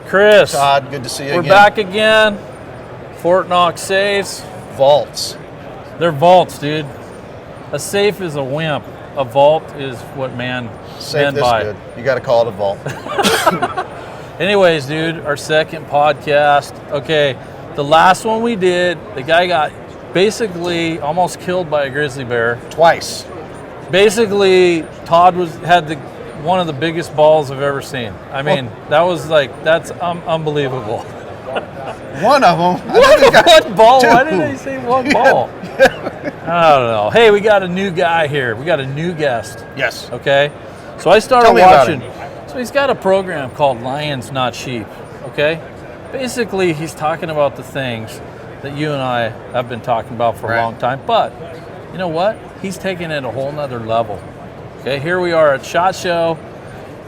Chris. Todd, good to see you again. We're back again. Fort Knox safes. Vaults. They're vaults, dude. A safe is a wimp. A vault is what man buy. Good. You got to call it a vault. Anyways, dude, our second podcast. Okay, the last one we did, the guy got basically almost killed by a grizzly bear. Twice. Basically, Todd had one of the biggest balls I've ever seen. I mean, that's unbelievable. One of them. One ball? Two. Why did they say one ball? I don't know. Hey, we got a new guy here. We got a new guest. Yes. Okay? So I started Tell me watching. about him. So he's got a program called Lions Not Sheep. Okay? Basically, he's talking about the things that you and I have been talking about for a long time. But you know what? He's taking it a whole nother level. Okay, here we are at SHOT Show.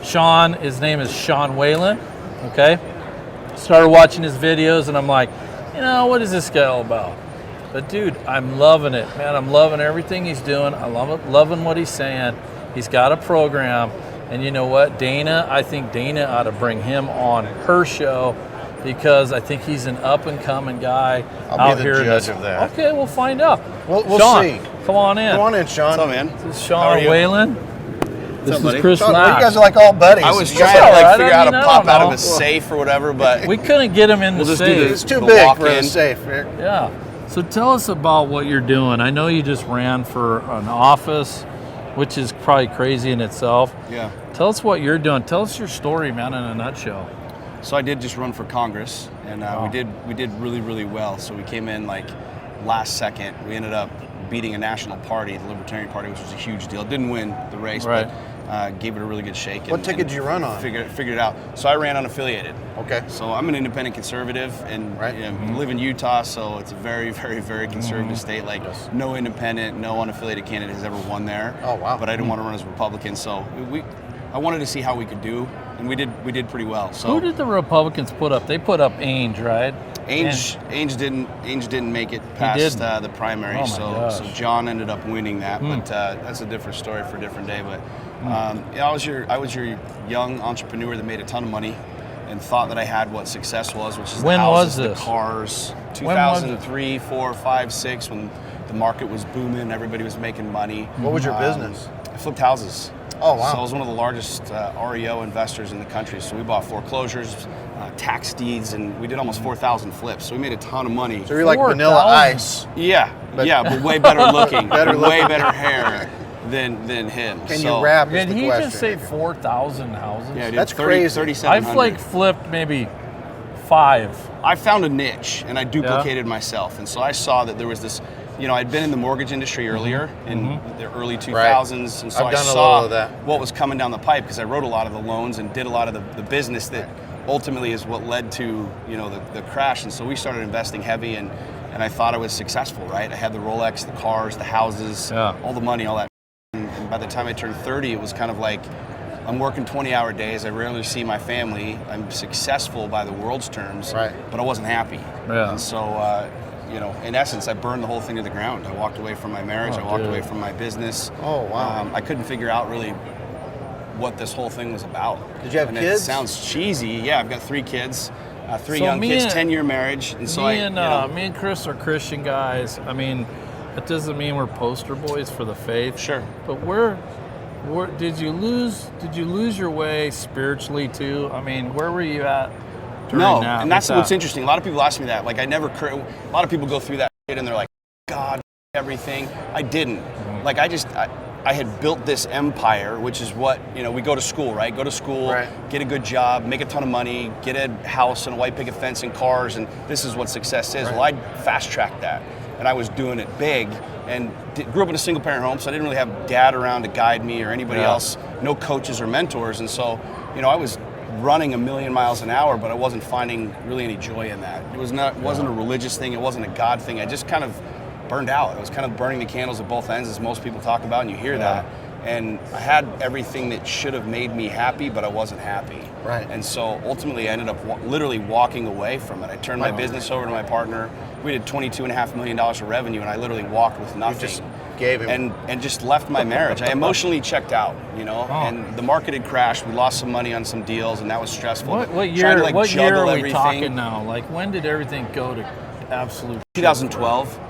Sean, his name is Sean Whalen. Okay? Started watching his videos and I'm like, what is this guy all about? But dude, I'm loving it, man. I'm loving everything he's doing. I love it, loving what he's saying. He's got a program. And you know what? I think Dana ought to bring him on her show because I think he's an up-and-coming guy I'll be the judge of that. Okay, we'll find out. We'll Sean, see. Come on in. Come on in, Sean. What's up, man? This is Sean Whalen. This is Chris Sean, Lack. you guys are like all buddies. I was You trying guys to are- figure out how to pop out of know. a safe or whatever, but We couldn't get him in the We'll just do safe. It's too The big walk for a in. safe. Yeah. So tell us about what you're doing. I know you just ran for an office, which is probably crazy in itself. yeah. Tell us what you're doing. Tell us your story, man, in a nutshell. So I did just run for Congress, and we did really, really well. So we came in like last second. We ended up beating a national party, the Libertarian Party, which was a huge deal. Didn't win the race, Right. but gave it a really good shake. What ticket did you run on? Figured it out. So I ran unaffiliated. Okay. So I'm an independent conservative, and live in Utah, so it's a very, very, very conservative state. Like no independent, no unaffiliated candidate has ever won there. Oh, wow. But I didn't want to run as a Republican, so I wanted to see how we could do, and we did pretty well. So Who did the Republicans put up? They put up Ainge, right? Ainge didn't make it past the primary, Oh my so gosh. John ended up winning that. But that's a different story for a different day. But I was your young entrepreneur that made a ton of money and thought that I had what success was, which is When the houses, was this? the cars. When was it? 2003, 4, 5, 6, when the market was booming, everybody was making money. What was your business? I flipped houses. Oh, wow. So I was one of the largest REO investors in the country. So we bought foreclosures, tax deeds, and we did almost 4,000 flips. So we made a ton of money. So you're like 4,000? Vanilla Ice. Yeah, but way better looking, way better hair than him. Can you rap? Did is the he question. just say 4,000 houses? Yeah, dude, That's crazy. 3,700. I've like flipped maybe 5. I found a niche and I duplicated myself, and so I saw that there was this. I'd been in the mortgage industry earlier in the early 2000s, and so I've I done a saw little of that. what was coming down the pipe because I wrote a lot of the loans and did a lot of the business that ultimately is what led to the crash. And so we started investing heavy, and I thought I was successful, right? I had the Rolex, the cars, the houses, all the money, all that. And by the time I turned 30, it was kind of like I'm working 20-hour days. I rarely see my family. I'm successful by the world's terms, but I wasn't happy. Yeah. And so. In essence, I burned the whole thing to the ground. I walked away from my marriage. I walked away from my business. Oh, wow. I couldn't figure out really what this whole thing was about. Did you have and kids? It sounds cheesy. Yeah, I've got 3 kids, 3 So young me kids, and- 10-year marriage. And so me and Chris are Christian guys. I mean, that doesn't mean we're poster boys for the faith. Sure. But where did you lose your way spiritually too? I mean, where were you at? No, that? and that's what's interesting. A lot of people ask me that. Like, a lot of people go through that shit and they're like, God, everything. I didn't. Like, I had built this empire, which is what, we go to school, right? Go to school, get a good job, make a ton of money, get a house and a white picket fence and cars, and this is what success is. Well, I fast-tracked that, and I was doing it big, and grew up in a single-parent home, so I didn't really have dad around to guide me or anybody else, no coaches or mentors, and so, I was running 1,000,000 miles an hour, but I wasn't finding really any joy in that. It wasn't a religious thing. It wasn't a God thing. I just kind of burned out. I was kind of burning the candles at both ends, as most people talk about, and you hear that. And I had everything that should have made me happy, but I wasn't happy. Right. And so ultimately I ended up literally walking away from it. I turned my business over to my partner. We did $22.5 million of revenue, and I literally walked with nothing. gave him. And just left my marriage. I emotionally checked out, and the market had crashed. We lost some money on some deals, and that was stressful. What year? Trying to, What year juggle are we everything. talking now? Like, when did everything go to absolute? 2012.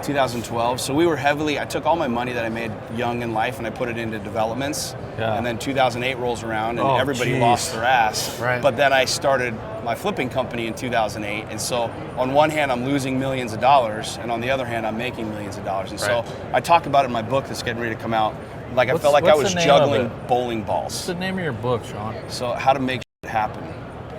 2012. So we were I took all my money that I made young in life and I put it into developments. Yeah. And then 2008 rolls around and everybody geez. lost their ass. Right. But then I started my flipping company in 2008. And so on one hand, I'm losing millions of dollars. And on the other hand, I'm making millions of dollars. And so I talk about it in my book that's getting ready to come out. Like I felt like I was juggling bowling balls. What's the name of your book, Sean? So how to make shit happen.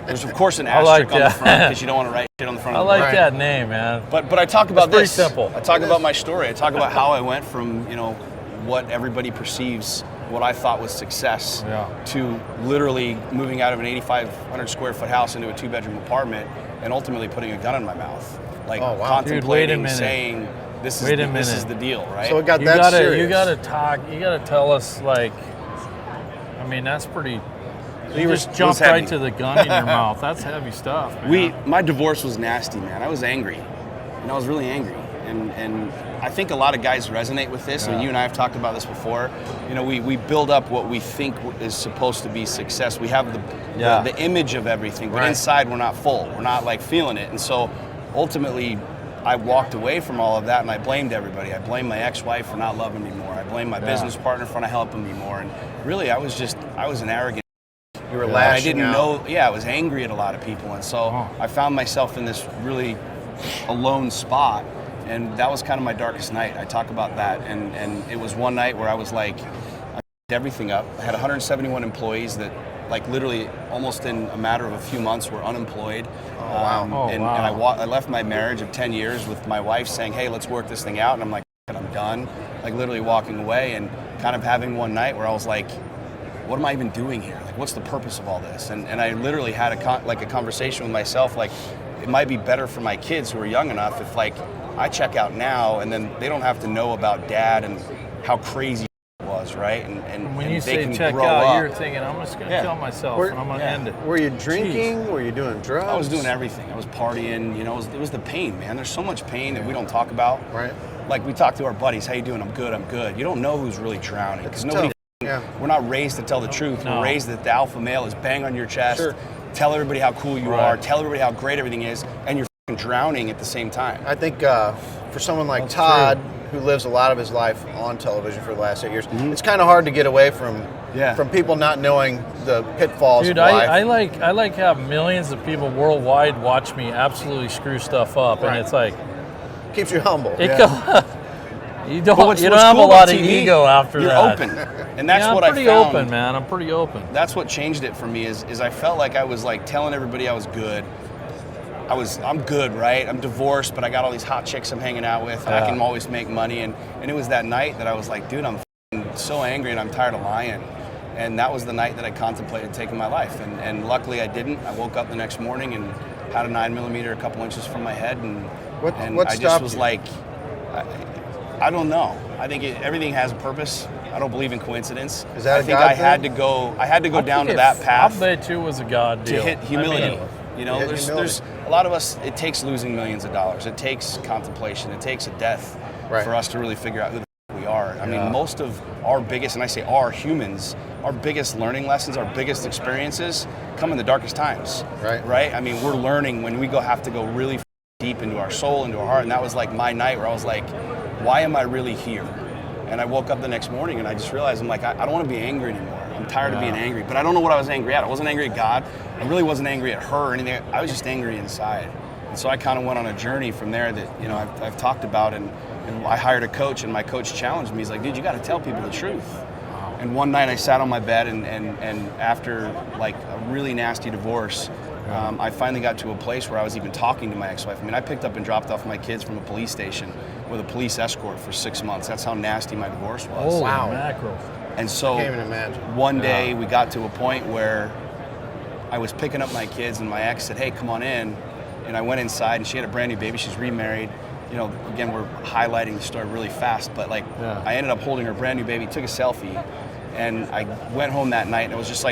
There's of course an asterisk on the front because you don't want to write shit on the front. I of the book. like that name, man. But I talk about It's this. pretty simple. I talk about my story. I talk about how I went from what everybody perceives, what I thought was success, to literally moving out of an 8,500 square foot house into a 2-bedroom apartment, and ultimately putting a gun in my mouth, like contemplating, dude, wait a minute. saying this is the deal, right? So it got You that gotta, serious. you gotta talk. You gotta tell us, like, I mean, that's pretty. You just jumped heavy. right to the gun in your mouth. That's heavy stuff, man. My divorce was nasty, man. I was angry, and I was really angry, and I think a lot of guys resonate with this. And you and I have talked about this before. We build up what we think is supposed to be success. We have the image of everything, but inside we're not full. We're not like feeling it, and so ultimately, I walked away from all of that, and I blamed everybody. I blamed my ex-wife for not loving me more. I blamed my business partner for not helping me more, and really, I was an arrogant. You were lashing I didn't out. know. I was angry at a lot of people, and so I found myself in this really alone spot, and that was kind of my darkest night. I talk about that, and it was one night where I was like, I f***ed everything up. I had 171 employees that, like, literally almost in a matter of a few months were unemployed. And I left my marriage of 10 years with my wife saying, hey, let's work this thing out, and I'm like, I'm done. Like, literally walking away and kind of having one night where I was like, what am I even doing here? Like, what's the purpose of all this? And I literally had a conversation with myself, like, it might be better for my kids who are young enough if, like, I check out now and then they don't have to know about dad and how crazy it was, right? And when and you they say can check grow out, up. you're thinking, I'm just going to kill myself and I'm going to end it. Were you drinking? Were you doing drugs? I was doing everything. I was partying. It was the pain, man. There's so much pain that we don't talk about. Right. Like, we talk to our buddies, how you doing? I'm good, I'm good. You don't know who's really drowning because nobody. We're not raised to tell the truth. No. We're raised that the alpha male is bang on your chest, Sure. tell everybody how cool you are, tell everybody how great everything is, and you're drowning at the same time. I think for someone like Todd, who lives a lot of his life on television for the last 8 years, it's kind of hard to get away from people not knowing the pitfalls Dude, of life. I like have millions of people worldwide watch me absolutely screw stuff up, and it's like keeps you humble. You don't have a lot of ego after you're that. Open, and that's what I found. I'm pretty open, man. I'm pretty open. That's what changed it for me is I felt like I was like telling everybody I was good. I'm good, right? I'm divorced, but I got all these hot chicks I'm hanging out with, and I can always make money. And it was that night that I was like, dude, I'm so angry and I'm tired of lying. And that was the night that I contemplated taking my life. And luckily I didn't. I woke up the next morning and had a 9mm a couple inches from my head, and What I just stopped was you? like, I don't know. I think everything has a purpose. I don't believe in coincidence. Is that I a think God I had thing? to go. I had to go down to that path. I bet you it was a God deal. To hit humility. There's a lot of us, it takes losing millions of dollars. It takes contemplation. It takes a death for us to really figure out who the f- we are. I mean, most of our biggest, and I say humans, our biggest learning lessons, our biggest experiences come in the darkest times. Right? I mean, we're learning when we have to go really deep into our soul, into our heart. And that was like my night where I was like, why am I really here? And I woke up the next morning and I just realized, I'm like, I don't want to be angry anymore. I'm tired of being angry, but I don't know what I was angry at. I wasn't angry at God. I really wasn't angry at her or anything. I was just angry inside. And so I kind of went on a journey from there that, I've talked about, and I hired a coach, and my coach challenged me. He's like, dude, you got to tell people the truth. And one night I sat on my bed and after like a really nasty divorce, I finally got to a place where I was even talking to my ex-wife. I mean, I picked up and dropped off my kids from a police station with a police escort for 6 months. That's how nasty my divorce was. Holy mackerel. And so Can't even imagine. one day we got to a point where I was picking up my kids and my ex said, hey, come on in. And I went inside and she had a brand new baby. She's remarried. Again, we're highlighting the story really fast, but I ended up holding her brand new baby, took a selfie, and I went home that night and it was just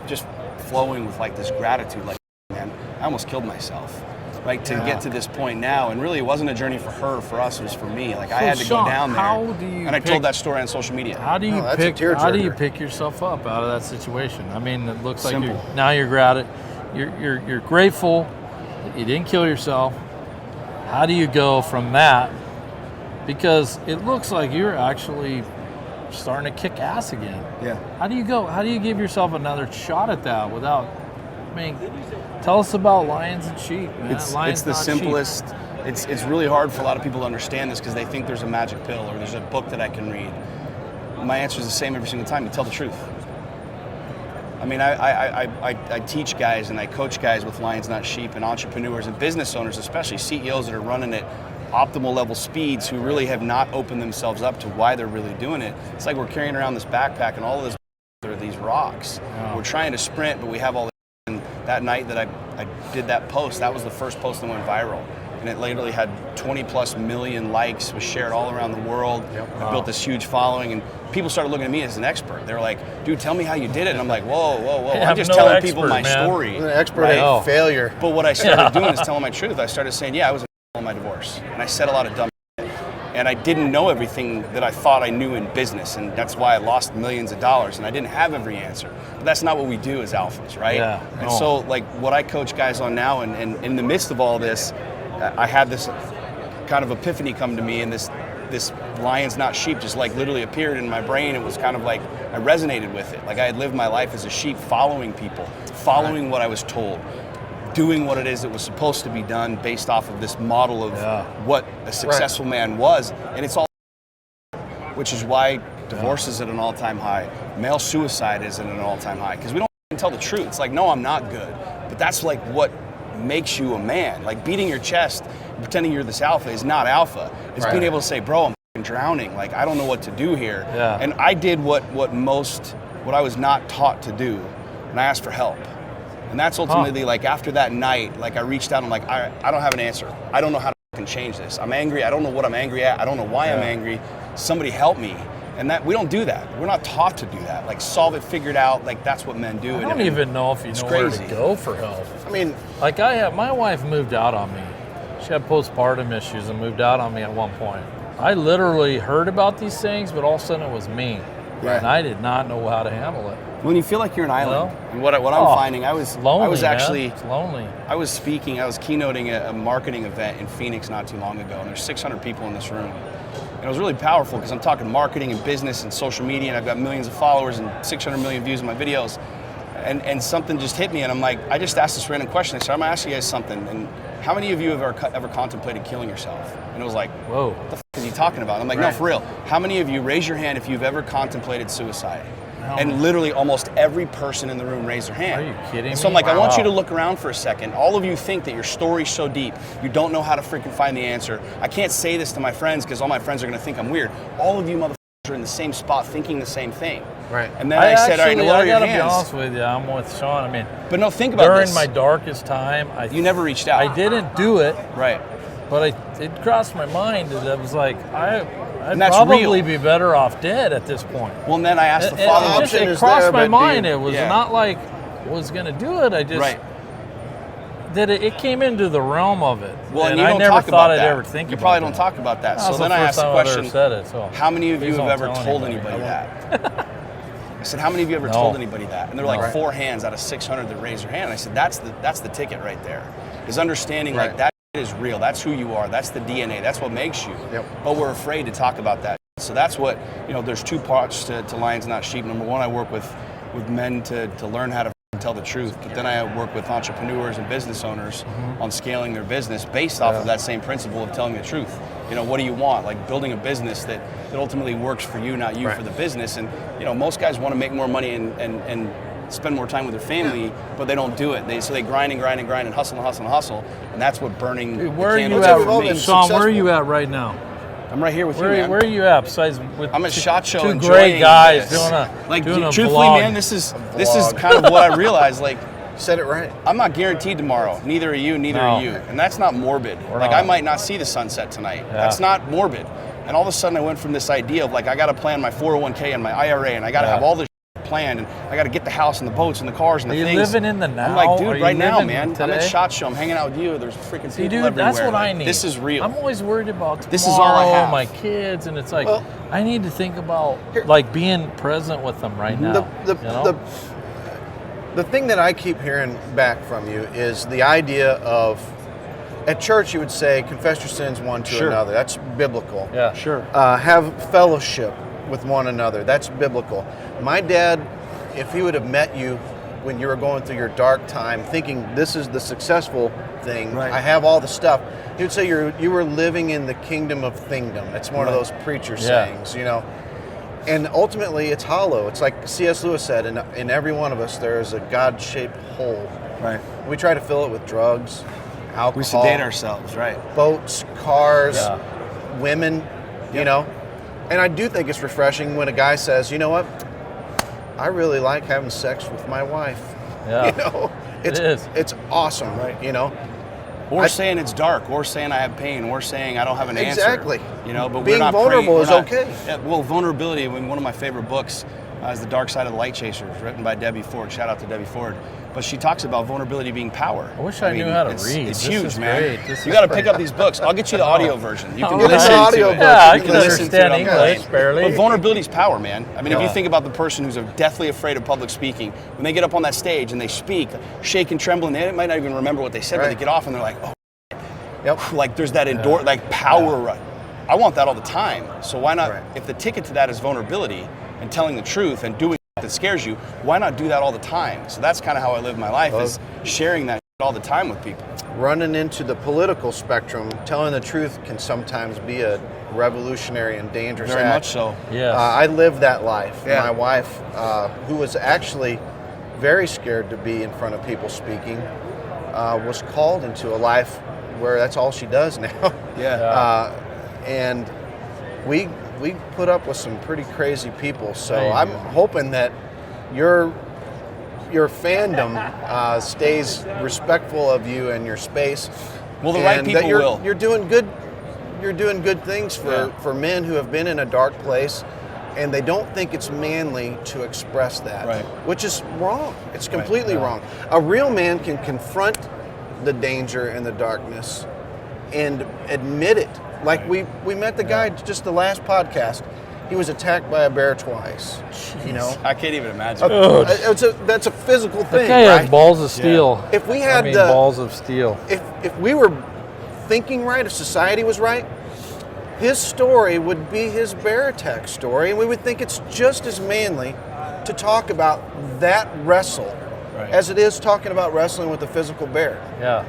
just flowing with like this gratitude. Like, man, I almost killed myself. right, to get to this point now. And really, it wasn't a journey for her or for us. It was for me. Like, I had to Sean, go down there. how do you and I told that story on social media. How do you pick yourself up out of that situation? I mean, it looks like you're at it. You're grateful that you didn't kill yourself. How do you go from that? Because it looks like you're actually starting to kick ass again. Yeah. How do you go? How do you give yourself another shot at that without? I mean, tell us about Lions and Sheep, man. It's the simplest. It's really hard for a lot of people to understand this because they think there's a magic pill or there's a book that I can read. My answer is the same every single time. You tell the truth. I mean, I teach guys and I coach guys with Lions Not Sheep and entrepreneurs and business owners, especially CEOs that are running at optimal level speeds who really have not opened themselves up to why they're really doing it. It's like we're carrying around this backpack and all of this are these rocks. Wow. We're trying to sprint, but we have all this. And that night that I did that post, that was the first post that went viral. And it literally had 20 plus million likes, was shared all around the world. Yep. I built this huge following and people started looking at me as an expert. They were like, dude, tell me how you did it. And I'm like, whoa. I'm just telling people my story. I'm an expert at failure. But what I started doing is telling my truth. I started saying, I was in my divorce. And I said a lot of dumb shit. And I didn't know everything that I thought I knew in business. And that's why I lost millions of dollars. And I didn't have every answer. But that's not what we do as alphas, right? Yeah. And so like what I coach guys on now, and in the midst of all this, I had this kind of epiphany come to me, and this Lions Not Sheep just like literally appeared in my brain. It was kind of like I resonated with it. Like I had lived my life as a sheep, following people, following what I was told, doing what it is that was supposed to be done based off of this model of what a successful man was. And it's all, which is why divorce is at an all-time high. Male suicide is at an all-time high because we don't tell the truth. It's like, no, I'm not good. But that's like what makes you a man. Like beating your chest, pretending you're this alpha is not alpha. It's being able to say, bro, I'm drowning. Like I don't know what to do here. Yeah. And I did what I was not taught to do, and I asked for help. And that's ultimately like after that night, like I reached out and I'm like, I don't have an answer. I don't know how to change this. I'm angry. I don't know what I'm angry at. I don't know why I'm angry. Somebody help me. And that we don't do that. We're not taught to do that. Like solve it, figure it out. Like that's what men do. I don't even know if you know where to go for help. I mean, like my wife moved out on me. She had postpartum issues and moved out on me at one point. I literally heard about these things, but all of a sudden it was me. Right. And I did not know how to handle it. When you feel like you're an island, and what I'm finding, I was actually it's lonely. I was keynoting a marketing event in Phoenix not too long ago, and there's 600 people in this room. And it was really powerful because I'm talking marketing and business and social media, and I've got millions of followers and 600 million views on my videos. And something just hit me, and I'm like, I just asked this random question. I said, I'm gonna ask you guys something. And how many of you have ever contemplated killing yourself? And it was like, whoa, what the f is he talking about? I'm like, no, for real. How many of you, raise your hand if you've ever contemplated suicide? And literally almost every person in the room raised their hand. Are you kidding me? So I'm like, I want you to look around for a second. All of you think that your story's so deep, you don't know how to freaking find the answer. I can't say this to my friends because all my friends are gonna think I'm weird. All of you motherfuckers are in the same spot thinking the same thing. Right. And then I said, all right, lower your hands. I gotta be honest with you, I'm with Sean. I mean, but no, think about this. During my darkest time, you never reached out. I didn't do it. Right. But it crossed my mind that I was like, I'd probably be better off dead at this point. Well, and then I asked the follow-up. It crossed my mind. It was not like I was going to do it. I just that it came into the realm of it. Well, and I never thought I'd ever think about it. You probably don't talk about that. So then I asked the question, so how many of you have ever told anybody that? I said, how many of you ever told anybody that? And there were like 4 hands out of 600 that raised their hand. And I said, that's the ticket right there. Is understanding like that is real. That's who you are. That's the DNA. That's what makes you. Yep. But we're afraid to talk about that. So that's what, there's 2 parts to Lions Not Sheep. Number 1, I work with men to learn how to tell the truth. But then I work with entrepreneurs and business owners on scaling their business based off of that same principle of telling the truth. What do you want? Like building a business that ultimately works for you, not you for the business. And, most guys want to make more money and spend more time with their family, but they don't do it. So they grind and hustle, and that's what burning. Dude, where are you at, Sean? Where are you at right now? I'm right here with you, man. Where are you at? Besides, with I'm at SHOT Show. 2 great guys this. doing a truthfully, vlog. man, this is kind of what I realized. Like, said it right. I'm not guaranteed tomorrow. Neither are you. Neither are you. And that's not morbid. I might not see the sunset tonight. Yeah. That's not morbid. And all of a sudden, I went from this idea of like I got to plan my 401k and my IRA, and I got to have all this planned, and I got to get the house and the boats and the cars and the things. Are you living in the now? I'm like, dude, right now, man. Today? I'm at SHOT Show. I'm hanging out with you. There's freaking people dude, everywhere. that's what I need. This is real. I'm always worried about tomorrow, this is all I have. my kids, and it's like, Well, I need to think about like being present with them right now. The thing that I keep hearing back from you is the idea of, at church you would say, confess your sins one to another. That's biblical. Yeah, sure. Have fellowship with one another. That's biblical. My dad, if he would have met you when you were going through your dark time, thinking this is the successful thing, I have all the stuff, he would say you were living in the kingdom of thingdom. It's one of those preacher sayings, you know. And ultimately, it's hollow. It's like C.S. Lewis said, in every one of us, there is a God-shaped hole. Right. We try to fill it with drugs, alcohol. We sedate ourselves, right? Boats, cars, women, you know. And I do think it's refreshing when a guy says, you know what, I really like having sex with my wife. Yeah. You know, it's awesome, right? You know. Or saying it's dark, or saying I have pain, or saying I don't have an answer. Exactly. You know, but being we're not vulnerable is okay. Yeah, well, vulnerability. I mean, one of my favorite books is The Dark Side of the Light Chasers, written by Debbie Ford. Shout out to Debbie Ford. But she talks about vulnerability being power. I wish I knew how to read. It's This huge, is man. great. You got to pick up these books. I'll get you the audio version. You can All right. listen Audio to it. version. Yeah, I You can listen to it understand on English plane. barely. But vulnerability is power, man. I mean, if Yeah. you think about the person who's deathly afraid of public speaking, when they get up on that stage and they speak, shake and trembling, they might not even remember what they said, but they get off and they're like, oh, like there's that like power. I want that all the time. So why not, if the ticket to that is vulnerability and telling the truth and doing that scares you, why not do that all the time? So that's kind of how I live my life, is sharing that all the time with people. Running into the political spectrum, telling the truth can sometimes be a revolutionary and dangerous Very act. much so. Yes. I lived that life. Yeah. My wife, who was actually very scared to be in front of people speaking, was called into a life where that's all she does now. And we put up with some pretty crazy people. So I'm hoping that your fandom stays respectful of you and your space. Well, the right people will. You're doing good things for men who have been in a dark place, and they don't think it's manly to express that, which is wrong. It's completely wrong. A real man can confront the danger and the darkness and admit it. Like we met the guy just the last podcast. He was attacked by a bear twice. You know, I can't even imagine. That's a physical thing. The guy has balls of steel. If we had balls of steel. If we were thinking right, if society was right, his story would be his bear attack story, and we would think it's just as manly to talk about that wrestle as it is talking about wrestling with a physical bear. Yeah.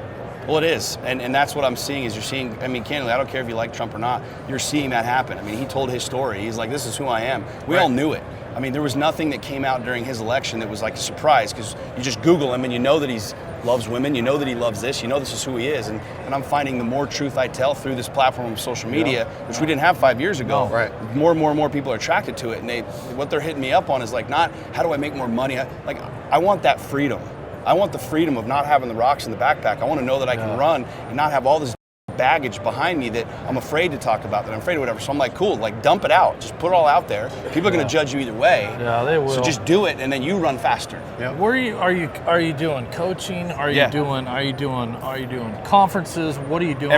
Well, it is, and that's what I'm seeing. Is you're seeing. I mean, candidly, I don't care if you like Trump or not. You're seeing that happen. I mean, he told his story. He's like, "This is who I am." We all knew it. I mean, there was nothing that came out during his election that was like a surprise, because you just Google him and you know that he loves women. You know that he loves this. You know this is who he is. And I'm finding the more truth I tell through this platform of social media, which we didn't have 5 years ago. More and more people are attracted to it, and what they're hitting me up on is like, not how do I make more money. I want that freedom. I want the freedom of not having the rocks in the backpack. I want to know that I can run and not have all this baggage behind me that I'm afraid to talk about, that I'm afraid of whatever. So I'm like, cool, like dump it out. Just put it all out there. People are going to judge you either way. Yeah, they will. So just do it, and then you run faster. Where are you doing coaching? Are you doing conferences? What are you doing?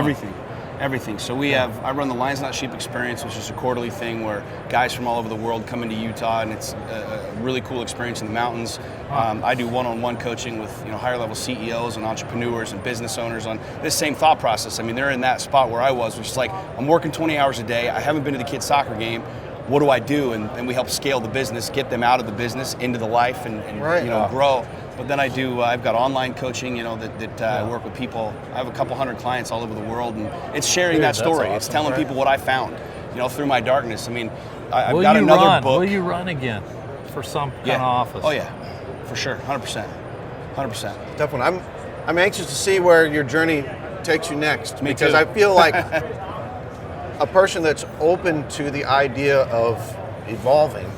Everything. So I run the Lions Not Sheep Experience, which is a quarterly thing where guys from all over the world come into Utah, and it's a really cool experience in the mountains. I do one-on-one coaching with higher level CEOs and entrepreneurs and business owners on this same thought process. I mean, they're in that spot where I was, which is like, I'm working 20 hours a day. I haven't been to the kids' soccer game. What do I do? And we help scale the business, get them out of the business into the life, and grow. But then I've got online coaching, that I work with people. I have a couple hundred clients all over the world, and it's sharing that story. Awesome. It's telling people what I found, through my darkness. I mean, I've got another book. Will you run again for some kind of office? Oh yeah, for sure, 100%. Tough one. I'm anxious to see where your journey takes you next. Me because too. I feel like a person that's open to the idea of evolving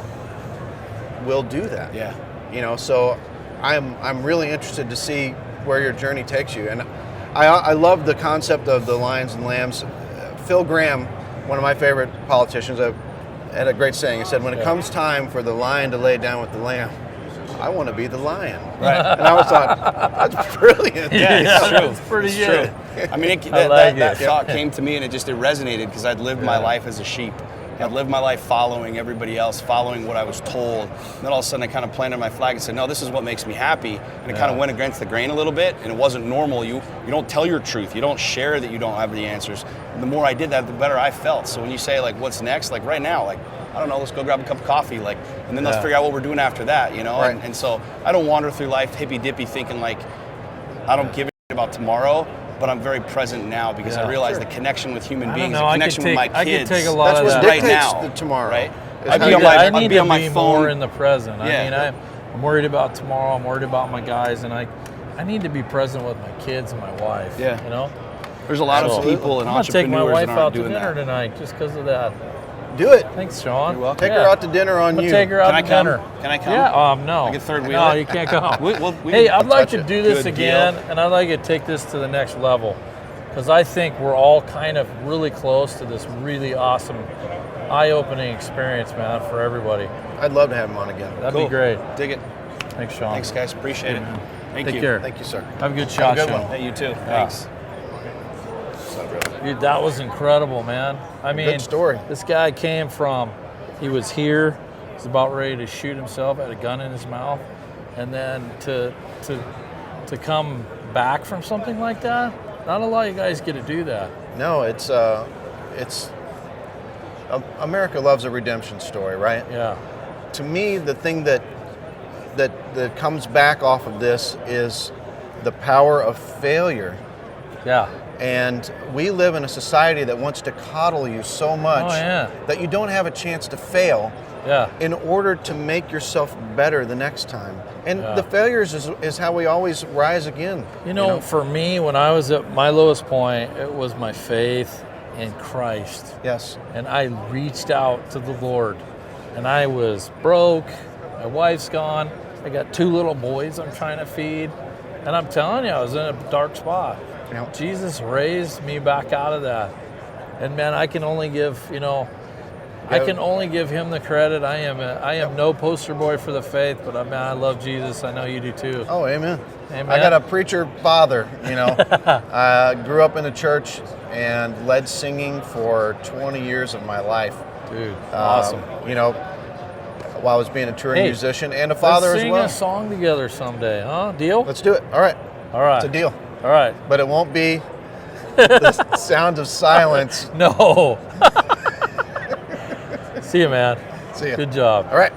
will do that. Yeah. So I'm really interested to see where your journey takes you. And I love the concept of the lions and lambs. Phil Graham, one of my favorite politicians, had a great saying. He said, when it comes time for the lion to lay down with the lamb, I want to be the lion. Right. And I was thought, that's brilliant. Yeah, it's true. It's pretty It's good. true. I mean, that thought came to me, and it resonated because I'd lived my life as a sheep. I'd lived my life following everybody else, following what I was told. And then all of a sudden I kind of planted my flag and said, no, this is what makes me happy. And it kind of went against the grain a little bit, and it wasn't normal. You don't tell your truth. You don't share that you don't have the answers. And the more I did that, the better I felt. So when you say, like, what's next? Like, right now, like, I don't know, let's go grab a cup of coffee. Like, and then let's figure out what we're doing after that, you know? Right. And so I don't wander through life hippy-dippy thinking, like, I don't give a shit about tomorrow. But I'm very present now because I realize the connection with human beings, the connection with my kids. I can take a lot That's of what that dictates right now, the tomorrow. right? I need to be more in the present. I mean, I'm worried about tomorrow. I'm worried about my guys, and I need to be present with my kids and my wife. Yeah. You know, There's a lot of people and I'm gonna take my entrepreneurs wife that out aren't to doing dinner that. tonight just because of that. Do it. Thanks, Sean. You're welcome. Take her out to dinner on you. Take her out Can I to come? dinner. Can I come? Yeah. No. I get third No, wheeler? you can't come. We Hey, can I'd like touch to it. do this Good again, deal. and I'd like to take this to the next level, because I think we're all kind of really close to this really awesome, eye-opening experience, man, for everybody. I'd love to have him on again. That'd Cool. be great. Dig it. Thanks, Sean. Thanks, guys. Appreciate it. Thank Take you. care. Thank you, sir. Have a good shot, good Sean. one. Hey, you too. Thanks. Dude, that was incredible, man. I mean, Good story. This guy came from, he was here, he's about ready to shoot himself, had a gun in his mouth, and then to come back from something like that. Not a lot of you guys get to do that. No, it's America loves a redemption story, right? Yeah. To me, the thing that comes back off of this is the power of failure. Yeah. And we live in a society that wants to coddle you so much that you don't have a chance to fail in order to make yourself better the next time. And the failures is how we always rise again. You know, for me, when I was at my lowest point, it was my faith in Christ. Yes. And I reached out to the Lord. And I was broke. My wife's gone. I got 2 little boys I'm trying to feed. And I'm telling you, I was in a dark spot. Yep. Jesus raised me back out of that. And man, I can only give, I can only give him the credit. I am no poster boy for the faith, but man, I love Jesus. I know you do too. Oh, amen. Amen. I got a preacher father, I grew up in the church and led singing for 20 years of my life. Dude, awesome. While I was being a touring musician and a father let's as well. sing a song together someday, huh? Deal? Let's do it. All right. All right. It's a deal. All right. But it won't be the sound of silence. No. See you, man. See ya. Good job. All right.